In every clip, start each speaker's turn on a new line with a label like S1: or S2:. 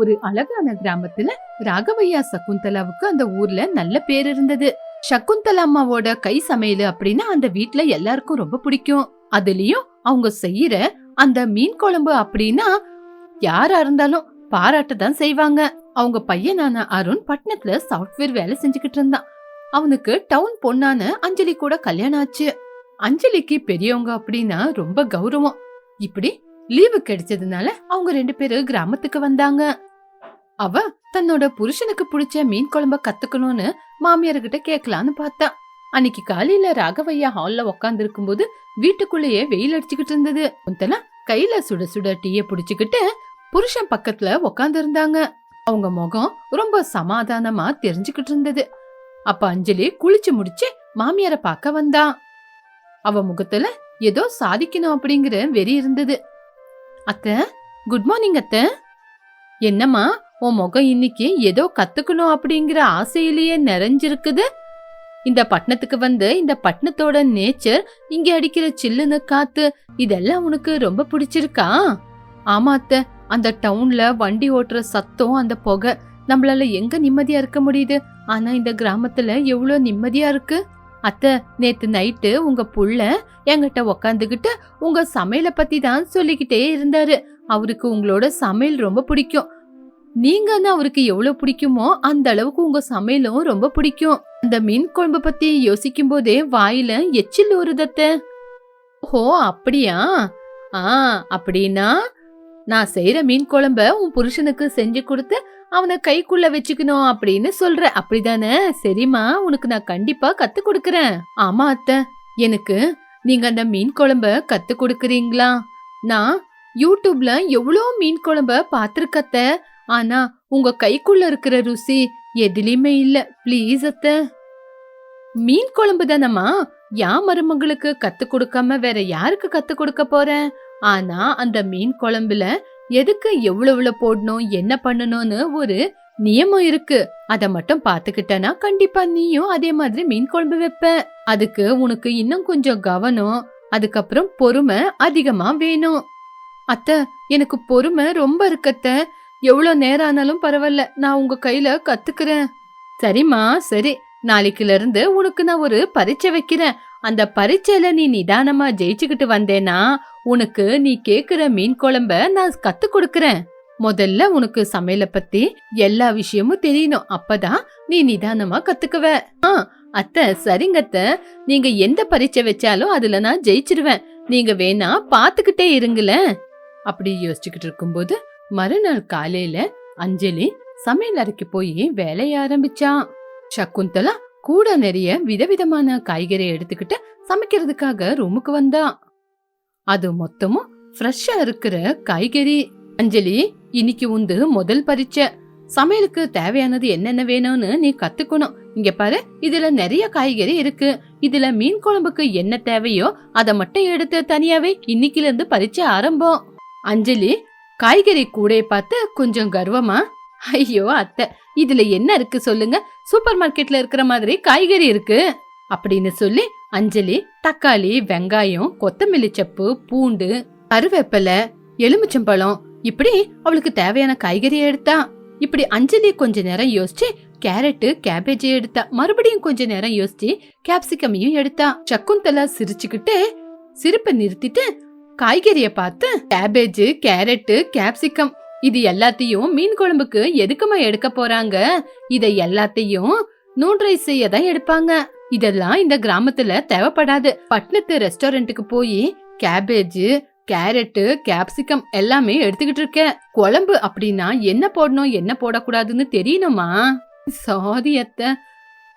S1: ஒரு அழகான கிராமத்துல ராகவையா சகுந்தலாவுக்கு அந்த ஊர்ல நல்ல பேர் இருந்தது. சகுந்தலா அம்மாவோட கை சமையல் அப்படின்னா அந்த வீட்ல எல்லாருக்கும் ரொம்ப பிடிக்கும். அதுலயும் அவங்க செய்யற அந்த மீன் குழம்பு அப்படின்னா யாரா இருந்தாலும் பாராட்டதான் செய்வாங்க. அவங்க பையனான அருண் பட்டணத்துல சாஃப்ட்வேர் வேலை செஞ்சுக்கிட்டு இருந்தான். அவனுக்கு டவுன் பொண்ணான அஞ்சலி கூட கல்யாணம் ஆச்சு. அஞ்சலிக்கு பெரியவங்க அப்படின்னா ரொம்ப கௌரவம். இப்படி லீவு கிடைச்சதுனால அவங்க 2 பேரும் கிராமத்துக்கு வந்தாங்க. அவ தன்னோட புருஷனுக்கு பிடிச்ச மீன் குழம்ப கத்துக்கணும்னு மாமியார்கிட்ட கேட்கலான்னு பார்த்தா. அன்னைக்கு காலையில ராகவையா ஹால்ல உக்காந்து இருக்கும் போது வீட்டுக்குள்ளேயே வெயில் அடிச்சுக்கிட்டு இருந்தது. குந்தலா கையில சுட சுட டீய புடிச்சுக்கிட்டு புருஷன் பக்கத்துல உக்காந்து இருந்தாங்க. அவங்க முகம் ரொம்ப சமாதானமா தெரிஞ்சுக்கிட்டு இருந்தது. அப்ப அஞ்சலி குளிச்சு முடிச்சு மாமியார பார்க்க வந்தா. அவ முகத்துல ஏதோ சாதிக்கணும் அப்படிங்கிற வெறி இருந்தது. அத்தை, குட் மார்னிங் அத்தை. என்னம்மா உன் முகம் இன்னைக்கு ஏதோ கத்துக்கணும் அப்படிங்கிற ஆசையிலேயே நிறைஞ்சிருக்குது. இந்த பட்டணத்துக்கு வந்து இந்த பட்டணத்தோட நேச்சர், இங்க அடிக்கிற சில்லுன்னு காத்து, இதெல்லாம் உனக்கு ரொம்ப பிடிச்சிருக்கா? ஆமா அத்தை, அந்த டவுன்ல வண்டி ஓட்டுற சத்தம், அந்த புகை, நம்மளால எங்க நிம்மதியா இருக்க முடியுது? ஆனா இந்த கிராமத்துல எவ்வளவு நிம்மதியா இருக்கு. அத்தை, நேத்து நைட்டு உங்க புள்ள என்கிட்ட உக்காந்துகிட்டு உங்க சமையல பத்தி தான் சொல்லிக்கிட்டே இருந்தாரு. அவருக்கு உங்களோட சமையல் ரொம்ப பிடிக்கும். நீங்கன்னா அவருக்கு எவ்வளவு பிடிக்குமோ அந்த அளவுக்கு உங்க சமையலும் ரொம்ப பிடிக்கும். அந்த மீன் குழம்பு பத்தி யோசிக்கும் போதே வாயில எச்சில் ஊறுதத்த. ஓ அப்படியா? அப்படின்னா நான் செய்யற மீன் குழம்ப உன் புருஷனுக்கு செஞ்சு கொடுத்து அவனை கைக்குள்ள வச்சுக்கணும் அப்படின்னு சொல்ற, அப்படிதானே? சரிம்மா, உனக்கு நான் கண்டிப்பா கத்து கொடுக்கறேன். ஆமா அத்தை, எனக்கு நீங்க அந்த மீன் குழம்ப கத்து கொடுக்கறீங்களா? நான் யூடியூப்ல எவ்வளோ மீன் குழம்ப பாத்திருக்கத்த, ஆனா உங்க கைக்குள்ள இருக்கிற ருசி எதுலயுமே இல்ல. பிளீஸ் அத்தை. மீன் குழம்பு தானம்மா, என் மருமகளுக்கு கத்து கொடுக்காம வேற யாருக்கு கத்து கொடுக்க போறேன்? ஆனா அந்த மீன் குழம்புல எதுக்கு எவ்வளவு போடணும், என்ன பண்ணணும்னு ஒரு நியமம் இருக்கு. அத மட்டும் பாத்துக்கிட்டனா கண்டிப்பா நீயும் அதே மாதிரி மீன் குழம்பு வைப்ப. அதுக்கு உனக்கு இன்னும் கொஞ்சம் கவனம், அதுக்கப்புறம் பொறுமை அதிகமா வேணும். அத்தை, எனக்கு பொறுமை ரொம்ப இருக்கத்த. எவ்வளவு நேரம் ஆனாலும் பரவாயில்ல, நான் உங்க கையில கத்துக்கிறேன். சரிம்மா சரி, நாளைக்குல இருந்து உனக்கு நான் ஒரு பரீட்சை வைக்கிறேன். அந்த பரீட்சையில நீ நிதானமா ஜெயிச்சுக்கிட்டு வந்தேனா உனக்கு நீ கேக்குற மீன் குழம்ப நான் கத்து கொடுக்கறேன். முதல்ல உனக்கு சமையல பத்தி எல்லா விஷயமும் தெரியணும், அப்பதான் நீ நிதானமா கத்துக்குவ. அத்தை சரிங்க அத்தை, நீங்க எந்த பரீட்சை வச்சாலும் அதுல நான் ஜெயிச்சிருவேன். நீங்க வேணா பாத்துக்கிட்டே இருங்களேன். அப்படி யோசிச்சுக்கிட்டு இருக்கும்போது மறுநாள் காலையில அஞ்சலி சமையல் அறைக்கு போய் வேலைய ஆரம்பிச்சான். சகுந்தலா கூட நிறைய விதவிதமான காய்கறி எடுத்துக்கிட்டு சமைக்கிறதுக்காக ரூமுக்கு வந்தா. அது மொத்தமும் ஃப்ரெஷ்ஷா இருக்கிற காய்கறி. அஞ்சலி, இன்னைக்கு உந்து முதல் பரீட்சை. சமையலுக்கு தேவையானது என்னென்ன வேணும்னு நீ கத்துக்கணும். இங்க பாரு, இதுல நிறைய காய்கறி இருக்கு. இதுல மீன் குழம்புக்கு என்ன தேவையோ அத மட்டும் எடுத்து தனியாவே இன்னைக்குல இருந்து பரீட்சை ஆரம்பம். அஞ்சலி காய்கறி கூடைய பார்த்து கொஞ்சம் கர்வமா, ஐயோ அத்தை, இதுல என்ன இருக்கு சொல்லுங்க, சூப்பர் மார்க்கெட்ல இருக்கிற மாதிரி காய்கறி இருக்கு அப்படின்னு சொல்லி அஞ்சலி தக்காளி, வெங்காயம், கொத்தமல்லி சப்பு, பூண்டு, கருவேப்பிலை, எலுமிச்சம்பழம், இப்படி அவளுக்கு தேவையான காய்கறி எடுத்தா. இப்படி அஞ்சலி கொஞ்ச நேரம் யோசிச்சு கேரட், கேபேஜ் எடுத்தா. மறுபடியும் கொஞ்ச நேரம் யோசிச்சு கேப்சிகமையும் எடுத்தா. சகுந்தலா சிரிச்சுக்கிட்டு சிரிப்பை நிறுத்திட்டு காய்கறிய பார்த்து, கேபேஜ், கேரட், கேப்சிகம், இது எல்லாத்தையும் மீன் குழம்புக்கு எதுக்குமா எடுக்க போறாங்க? இத எல்லாத்தையும் நூன் ரைஸ் செய்ய தான் எடுப்பாங்க. இதெல்லாம் இந்த கிராமத்துல தேவைப்படாது. பட்டணத்து ரெஸ்டாரண்ட்டுக்கு போய் கேபேஜ், கேரட், கேப்சிகம் எல்லாமே எடுத்துக்கிட்டு இருக்க. குழம்பு அப்படின்னா என்ன போடணும் என்ன போடக்கூடாதுன்னு தெரியணுமா? சாரி அத்தை,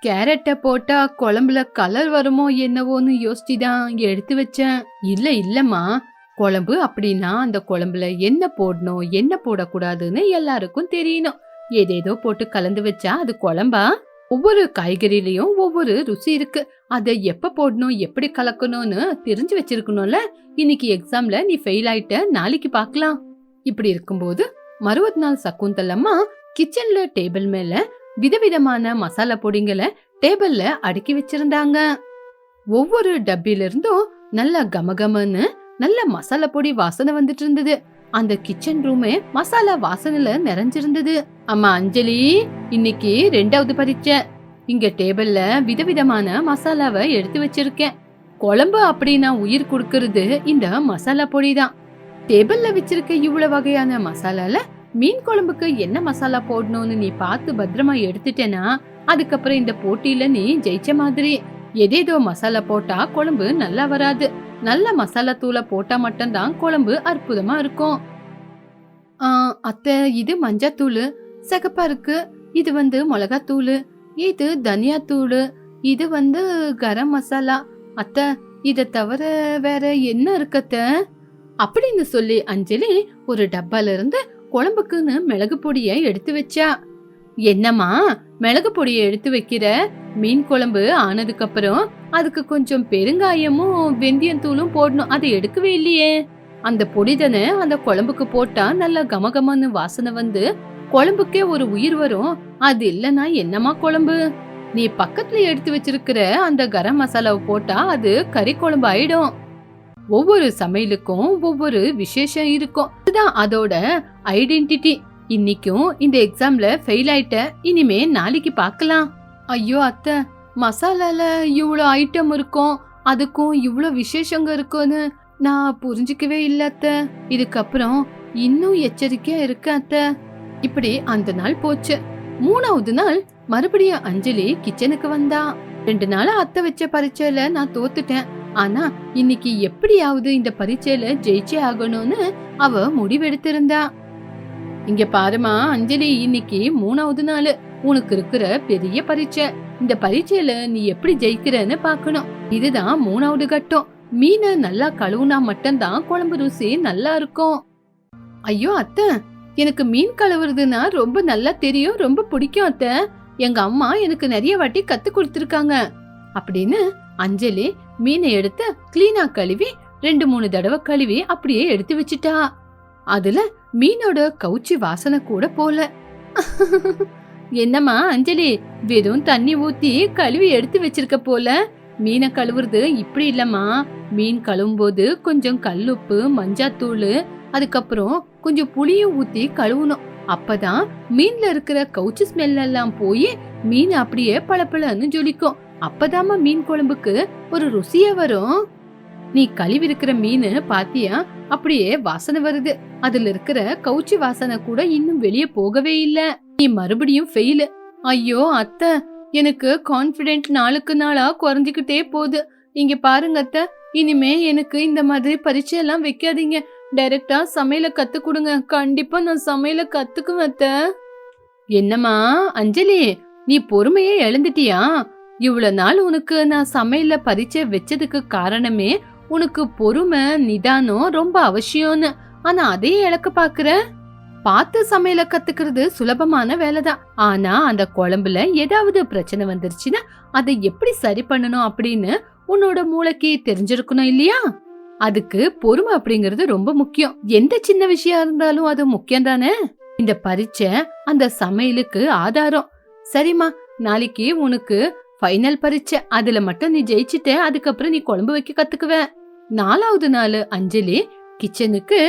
S1: கேரட்டை போட்டா குழம்புல கலர் வருமோ என்னவோன்னு யோசிச்சுதான் எடுத்து வச்சேன். இல்லம்மா, குழம்பு அப்படின்னா அந்த குழம்புல என்ன போடணும் என்ன போடக்கூடாதுன்னு எல்லாருக்கும் தெரியணும். ஏதேதோ போட்டு கலந்து வச்சா அது குழம்பா? ஒவ்வொரு காய்கறிலயும் ஒவ்வொரு ருசி இருக்கு. அதை எப்ப போடணும் எப்படி கலக்கணும்னு தெரிஞ்சு வச்சிருக்கணும்ல. இன்னைக்கு எக்ஸாம்ல நீ ஃபெயில் ஆயிட்ட, நாளைக்கு பாக்கலாம். இப்படி இருக்கும்போது மறுபடி நாள் சகுந்தலம்மா கிச்சன்ல டேபிள் மேல விதவிதமான மசாலா பொடிங்களை டேபிள்ல அடுக்கி வச்சிருந்தாங்க. ஒவ்வொரு டப்பில இருந்தும் நல்ல கமகமன்னு நல்ல மசாலா பொடி வாசனை வந்துட்டு இருந்தது. அந்த கிச்சன் ரூமே மசாலா வாசனைல நிறைஞ்சிருந்தது. அம்மா அஞ்சலி, இன்னைக்கு 2வது பரீட்சை. இங்க டேபிள்ல விதவிதமான மசாலாவை எடுத்து வச்சிருக்கேன். குழம்பு அப்படின்னா உயிர் கொடுக்கறது இந்த மசாலா பொடிதான். டேபிள்ல வச்சிருக்க இவ்வளவு வகையான மசாலால மீன் குழம்புக்கு என்ன மசாலா போடணும்னு நீ பார்த்து பத்திரமா எடுத்துட்டேனா அதுக்கப்புறம் இந்த போட்டியில நீ ஜெயிச்ச மாதிரி. எதேதோ மசாலா போட்டா குழம்பு நல்லா வராது. நல்ல மசாலா தூளை போட்டா மட்டும்தான் குழம்பு அற்புதமா இருக்கும். அத்தை, இது மஞ்சத்தூள் சிகப்பா இருக்கு. இது மிளகாத்தூள். இது தனியாத்தூள். இது கரம் மசாலா. அத்தை, இத தவிர வேற என்ன இருக்கத்த அப்படின்னு சொல்லி அஞ்சலி ஒரு டப்பால இருந்து குழம்புக்குன்னு மிளகு பொடிய எடுத்து வச்சா. என்னம்மா மிளகு பொடிய எடுத்து வைக்கிற? மீன் குழம்பு ஆனதுக்கு அப்புறம் அதுக்கு கொஞ்சம் பெருங்காயமும் வெந்தயம் தூளும் போடணும். அதை எடுக்கவே இல்லையே. அந்த பொடி தானே அந்த குழம்புக்கு போட்டா நல்லா கமகமன்னு வாசனை குழம்புக்கே ஒரு உயிர் வரும். அது இல்லனா என்னமா குழம்பு? நீ பக்கத்துல எடுத்து வச்சிருக்கிற அந்த கரம் மசாலாவை போட்டா அது கறி குழம்பு ஆயிடும். ஒவ்வொரு சமையலுக்கும் ஒவ்வொரு விசேஷம் இருக்கும். அதுதான் அதோட ஐடென்டிட்டி. இன்னைக்கும் இந்த எக்ஸாம்ல ஃபெயில் ஆயிட்ட. இனிமே நாளைக்கு பார்க்கலாம். ஐயோ அத்தை, மசாலால இவ்வளோ ஐட்டம் இருக்கும், அதுக்கும் இவ்வளோ விசேஷங்க இருக்கும்னு நான் புரிஞ்சுக்கவே இல்ல அத்தை. இதுக்கப்புறம் இன்னும் எச்சரிக்கையா இருக்க அத்தை. இப்படி அந்த நாள் போச்சு. 3வது நாள் மறுபடியும் அஞ்சலி கிச்சனுக்கு வந்தா. 2 நாளா அத்தை வச்ச பரீட்சையில நான் தோத்துட்டேன். ஆனா இன்னைக்கு எப்படியாவது இந்த பரீட்சையில ஜெயிச்சே ஆகணும்னு அவ முடிவெடுத்திருந்தா. இங்க பாருமா அஞ்சலி, இன்னைக்கு 3வது நாள். உனக்கு இருக்கிற பெரிய பரீட்சை. இந்த பரீட்சையில நீ எப்படி ஜெயிக்கிறன்னு பாக்கணும். இதுதான் 3வது கட்டம். மீனை நல்லா கழுவுனா மட்டும்தான் குழம்பு ருசி நல்லா இருக்கும். ஐயோ அத்தை, எனக்கு மீன் கழுவுறதுன்னா ரொம்ப நல்லா தெரியும், ரொம்ப பிடிக்கும் அத்தை. எங்க அம்மா எனக்கு நிறைய வாட்டி கத்து கொடுத்திருக்காங்க அப்படின்னு அஞ்சலி மீனை எடுத்து கிளீனா கழுவி 2-3 தடவை கழுவி அப்படியே எடுத்து வச்சிட்டா. அதுல மீனோட கவுச்சி வாசனை கூட போல. என்னம்மா அஞ்சலி, வெறும் தண்ணி ஊத்தி கழுவி எடுத்து வச்சிருக்க போல. மீனை கழுவுறது இப்படி இல்லம்மா. மீன் கழுவும் போது கொஞ்சம் கல்லுப்பு, மஞ்சாத்தூள், அதுக்கப்புறம் கொஞ்சம் புளியும் ஊத்தி கழுவணும். அப்பதான் மீன்ல இருக்கிற கவுச்சி ஸ்மெல் எல்லாம் போய் மீன் அப்படியே பளபளன்னு ஜொலிக்கும். அப்பதாமா மீன் குழம்புக்கு ஒரு ருசியா வரும். நீ கழுவி இருக்கிற மீன் பாத்தியா, அப்படியே வாசனை வருது. அதுல இருக்கிற கவுச்சி வாசனை கூட இன்னும் வெளியே போகவே இல்ல. நீ மறுபடியும் ஃபெயில். ஐயோ அத்தை, எனக்கு கான்பிடென்ட் நாளுக்கு நாளா குறைஞ்சுக்கிட்டே போகுது. இங்க பாருங்க அத்தை, இனிமே எனக்கு இந்த மாதிரி பரீட்சை எல்லாம் வைக்காதீங்க. டைரக்டா சமையல கத்து கொடுங்க. கண்டிப்பா நான் சமையல கத்துக்குவேன் அத்தை. என்னம்மா அஞ்சலி, நீ பொறுமையே இழந்துட்டியா? இவ்வளவு நாள் உனக்கு நான் சமையல பரீட்சை வச்சதுக்கு காரணமே உனக்கு பொறுமை, நிதானம் ரொம்ப அவசியம்னு. ஆனா அதையே இழக்க பாக்குற. பார்த்து சமையல கத்துக்கிறது சுலபமான வேலைதான். ஆனா அந்த குழம்புல ஏதாவது பிரச்சனை வந்துருச்சுன்னா அதை எப்படி சரி பண்ணணும் அப்படின்னு உன்னோட மூளைக்கு தெரிஞ்சிருக்கணும் இல்லையா? அதுக்கு பொறுமை அப்படிங்கறது ரொம்ப முக்கியம். எந்த சின்ன விஷயம் இருந்தாலும் அது முக்கியம் தானே. இந்த பரீட்சை அந்த சமையலுக்கு ஆதாரம். சரிம்மா, நாளைக்கு உனக்கு ஃபைனல் பரீட்சை. அதுல மட்டும் நீ ஜெயிச்சிட்ட, அதுக்கப்புறம் நீ குழம்பு வைக்க கத்துக்குவ. 4வது நாள் அஞ்சலி கிச்சனுக்கு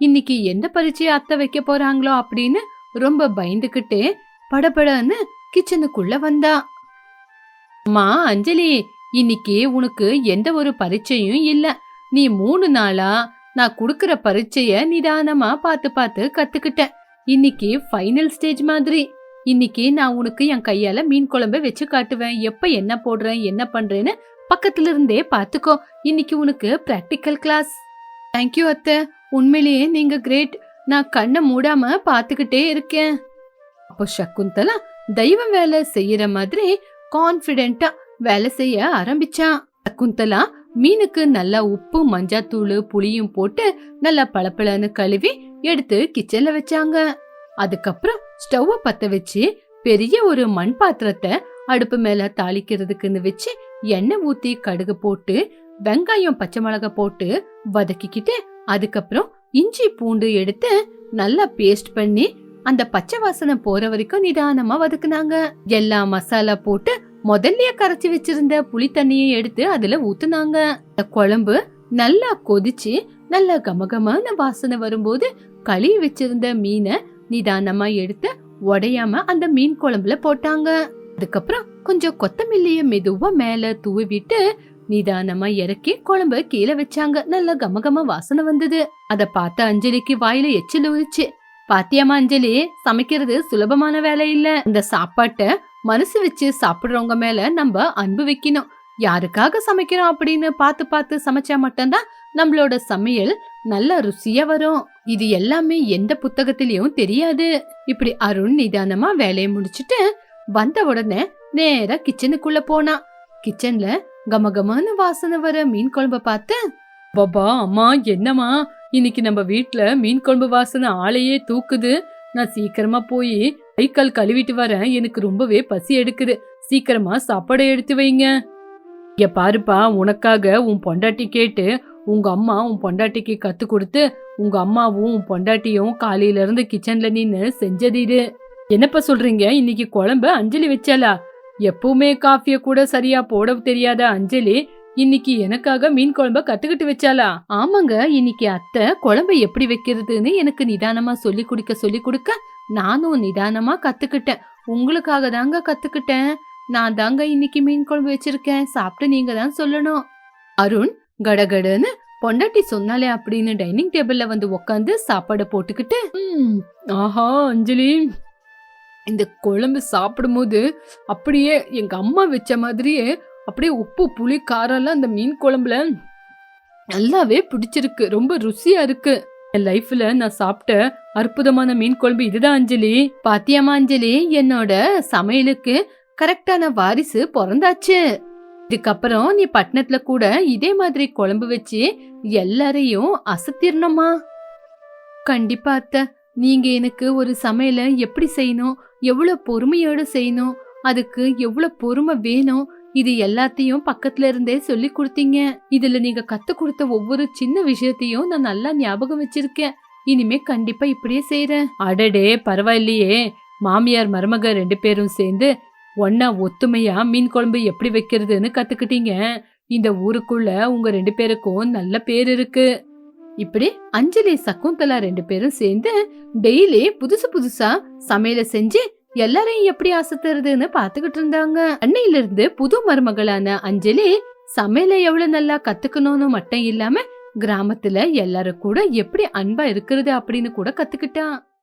S1: இன்னைக்கு எந்த பரீட்சையை அத்தை வைக்க போறாங்களோ அப்படின்னு ரொம்ப பயந்துகிட்டே படபடன்னு கிச்சனுக்குள்ள வந்தா. அம்மா அஞ்சலி, இன்னைக்கு உனக்கு எந்த ஒரு பரீட்சையும் இல்ல. நீ 3 நாளா நான் குடுக்கற பரீட்சைய நிதானமா பார்த்து பார்த்து கத்துக்கிட்ட. இன்னைக்கு ஃபைனல் ஸ்டேஜ் மாதிரி. இன்னைக்கு நான் உனக்கு என் கையால மீன் குழம்பை வச்சு காட்டுவேன். எப்ப என்ன போடுறேன், என்ன பண்றேன்னு பக்கத்துல இருந்தே பாத்துக்கோ. இன்னைக்கு உனக்கு பிராக்டிக்கல் கிளாஸ். தேங்க்யூ அத்தை, உண்மையிலேயே நீங்க கிரேட். நான் கண்ணை மூடாம பாத்துக்கிட்டே இருக்கேன். அப்போ சகுந்தலா தெய்வம் வேலை செய்யற மாதிரி கான்பிடென்ட்டா வேலை செய்ய ஆரம்பிச்சா. சகுந்தலா மீனுக்கு நல்லா உப்பு, மஞ்சாத்தூள், புளியும் போட்டு நல்லா பளபளன்னு கழுவி எடுத்து கிச்சன்ல வச்சாங்க. அதுக்கப்புறம் ஸ்டவ்வை பத்த வச்சு பெரிய ஒரு மண் பாத்திரத்தை அடுப்பு மேல தாளிக்கிறதுக்குன்னு வச்சு எண்ணெய் ஊத்தி கடுகு போட்டு வெங்காயம், பச்சை மிளகாய் போட்டு வதக்கிக்கிட்டு அதுக்கப்புறம் இஞ்சி பூண்டு எடுத்து நல்லா பேஸ்ட் பண்ணி அந்த பச்சை வாசனை போற வரைக்கும் நிதானமா வதக்குனாங்க. எல்லா மசாலா போட்டு முதல்லயே கரைச்சி வச்சிருந்த புளி தண்ணியை எடுத்து அதுல ஊத்துனாங்க. குழம்பு நல்லா கொதிச்சு நல்லா கமகமான வாசனை வரும்போது களி வச்சிருந்த மீனை நிதானமா எடுத்து உடையாம அந்த மீன் குழம்புல போட்டாங்க. அதுக்கப்புறம் கொஞ்சம் கொத்தமல்லிய மெதுவா மேல தூவி விட்டு நிதானமா இறக்கி குழம்பு கீழே வச்சாங்க. நல்ல கமகம வாசனை வந்தது. அத பார்த்த அஞ்சலிக்கு வாயில எச்சில் ஊறிச்சு. பாத்தியாமா அஞ்சலி, சமைக்கிறது சுலபமான வேலை இல்ல. அந்த சாப்பாட்ட மனசு வச்சு சாப்பிடுறவங்க மேல நம்ம அன்பு வைக்கணும். யாருக்காக சமைக்கிறோம் அப்படின்னு பார்த்து பார்த்து சமைச்சா மட்டும்தான் நம்மளோட சமையல் நல்ல ருசியா வரும். இது எல்லாமே எந்த புத்தகத்திலயும் தெரியாது. இப்படி அருண் நிதானமா வேலையை முடிச்சிட்டு வந்த உடனே நேரா கிச்சனுக்குள்ள போனா. கிச்சன்ல கமகமான வாசனை வர மீன் குழம்ப பார்த்து, பாபா அம்மா என்னம்மா இன்னைக்கு நம்ம வீட்ல மீன் குழம்பு வாசனை ஆளையே தூக்குது. நான் சீக்கிரமா போய் கை கால் கழுவிட்டு வரேன். எனக்கு ரொம்பவே பசி எடுக்குது. சீக்கிரமா சாப்பாடை எடுத்து வைங்க. இங்க பாருப்பா, உனக்காக உன் பொண்டாட்டி கேட்டு உங்க அம்மா உன் பொண்டாட்டிக்கு கத்து கொடுத்து உங்க அம்மாவும் உன் பொண்டாட்டியும் காலையில இருந்து கிச்சன்ல நின்னு செஞ்சது இது. என்னப்பா சொல்றீங்க? இன்னைக்கு குழம்பு அஞ்சலி வச்சாலா? எப்பவுமே காஃபிய கூட சரியா போட தெரியாத அஞ்சலி இன்னைக்கு எனக்காக மீன் குழம்ப கத்துக்கிட்டு வச்சாலா? ஆமாங்க, இன்னைக்கு அத்தை குழம்பு எப்படி வைக்கிறதுன்னு எனக்கு நிதானமா சொல்லி கொடுக்க நானும் நிதானமா கத்துக்கிட்டேன். உங்களுக்காக தாங்க கத்துக்கிட்டேன். நான் தாங்க இன்னைக்கு மீன் குழம்பு வச்சிருக்கேன். சாப்பிட்டு நீங்க தான் சொல்லணும். அருண் கடகடன்னு பொண்டாட்டி சொன்னாலே அப்படின்னு டைனிங் டேபிள்ல வந்து உக்காந்து சாப்பாடை போட்டுக்கிட்டு, ஆஹா அஞ்சலி, இந்த குழம்பு சாப்பிடும் போது அப்படியே எங்க அம்மா வச்ச மாதிரியே அப்படியே உப்பு புளி காரெல்லாம் அந்த மீன் குழம்புல நல்லாவே பிடிச்சிருக்கு. ரொம்ப ருசியா இருக்கு. என் லைஃப்ல நான் சாப்பிட்ட அற்புதமான மீன் குழம்பு இதுதான் அஞ்சலி. பாத்தியாமா அஞ்சலி, என்னோட சமையலுக்கு கரெக்டான வாரிசு பிறந்தாச்சு. இதுக்கப்புறம் நீ பட்டணத்துல கூட இதே மாதிரி குழம்பு வச்சு எல்லாரையும் அசத்திரணுமா? கண்டிப்பா அத்தை. நீங்க எனக்கு ஒரு சமையல எப்படி செய்யணும், எவ்வளவு பொறுமையோட செய்யணும், அதுக்கு எவ்வளவு பொறுமை வேணும், இது எல்லாத்தையும் பக்கத்துல இருந்தே சொல்லி கொடுத்தீங்க. இதுல நீங்க கத்து கொடுத்த ஒவ்வொரு சின்ன விஷயத்தையும் நான் நல்லா ஞாபகம் வச்சிருக்கேன். இனிமே கண்டிப்பா இப்படியே செய்யறேன். அடடே பரவாயில்லையே, மாமியார் மருமக 2 பேரும் சேர்ந்து ஒன்னா ஒத்துமையா மீன் குழம்பு எப்படி வைக்கிறதுன்னு கத்துக்கிட்டீங்க. இந்த ஊருக்குள்ள உங்க 2 பேருக்கும் நல்ல பேர் இருக்கு. இப்படி அஞ்சலி சகுந்தலா 2 பேரும் சேர்ந்து டெய்லி புதுசு புதுசா சமையல செஞ்சு எல்லாரையும் எப்படி அசத்துறதுன்னு பாத்துக்கிட்டு இருந்தாங்க. அன்னையில இருந்து புது மருமகளான அஞ்சலி சமையல எவ்வளவு நல்லா கத்துக்கணும்னு மட்டும் இல்லாம கிராமத்துல எல்லாரும் கூட எப்படி அன்பா இருக்கிறது அப்படின்னு கூட கத்துக்கிட்டான்.